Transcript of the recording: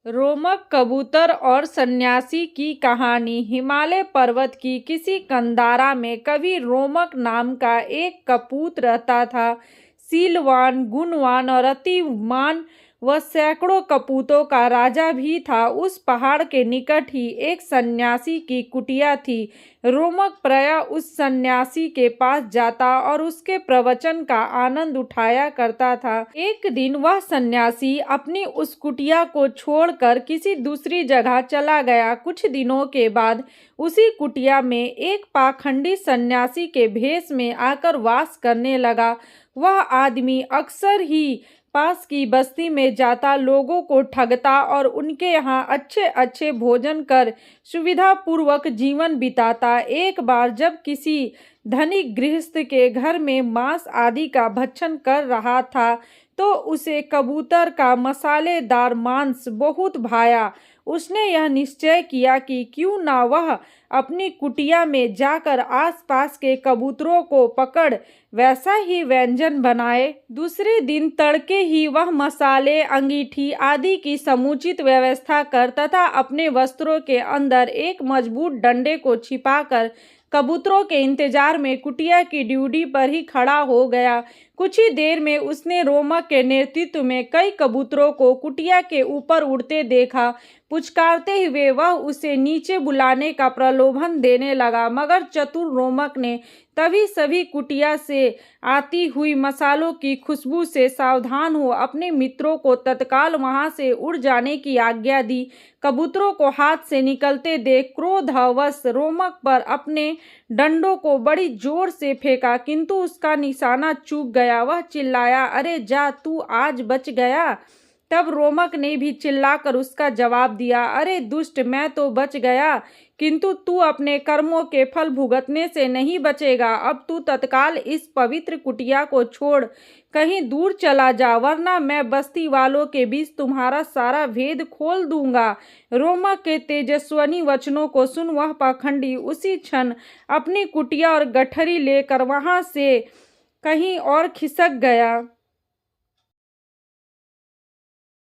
रोमक कबूतर और सन्यासी की कहानी। हिमालय पर्वत की किसी कंदारा में कवि रोमक नाम का एक कपूत रहता था। शीलवान, गुणवान और अतिमान वह सैकड़ों कपूतों का राजा भी था। उस पहाड़ के निकट ही एक सन्यासी की कुटिया थी। रोमक प्रायः उस सन्यासी के पास जाता और उसके प्रवचन का आनंद उठाया करता था। एक दिन वह सन्यासी अपनी उस कुटिया को छोड़कर किसी दूसरी जगह चला गया। कुछ दिनों के बाद उसी कुटिया में एक पाखंडी सन्यासी के भेष में आकर वास करने लगा। वह आदमी अक्सर ही पास की बस्ती में जाता, लोगों को ठगता और उनके यहाँ अच्छे अच्छे भोजन कर सुविधापूर्वक जीवन बिताता। एक बार जब किसी धनिक गृहस्थ के घर में मांस आदि का भक्षण कर रहा था तो उसे कबूतर का मसालेदार मांस बहुत भाया। उसने यह निश्चय किया कि क्यों ना वह अपनी कुटिया में जाकर आसपास के कबूतरों को पकड़ वैसा ही व्यंजन बनाए। दूसरे दिन तड़के ही वह मसाले, अंगीठी आदि की समुचित व्यवस्था कर तथा अपने वस्त्रों के अंदर एक मजबूत डंडे को छिपाकर कबूतरों के इंतजार में कुटिया की ड्यूटी पर ही खड़ा हो गया। कुछ ही देर में उसने रोमक के नेतृत्व में कई कबूतरों को कुटिया के ऊपर उड़ते देखा। पुचकारते हुए वह उसे नीचे बुलाने का प्रलोभन देने लगा, मगर चतुर रोमक ने तभी सभी कुटिया से आती हुई मसालों की खुशबू से सावधान हो अपने मित्रों को तत्काल वहां से उड़ जाने की आज्ञा दी। कबूतरों को हाथ से निकलते देख क्रोधवश रोमक पर अपने डंडों को बड़ी जोर से फेंका, किंतु उसका निशाना चूक गया। वह चिल्लाया, अरे जा, तू आज बच गया। तब रोमक ने भी चिल्लाकर उसका जवाब दिया, अरे दुष्ट, मैं तो बच गया, किंतु तू अपने कर्मों के फल भुगतने से नहीं बचेगा। अब तू तत्काल इस पवित्र कुटिया को छोड़ कहीं दूर चला जा, वरना मैं बस्ती वालों के बीच तुम्हारा सारा भेद खोल दूंगा। रोमक के तेजस्वी वचनों को सुन वह पाखंडी उसी क्षण अपनी कुटिया और गठरी लेकर वहां से कहीं और खिसक गया।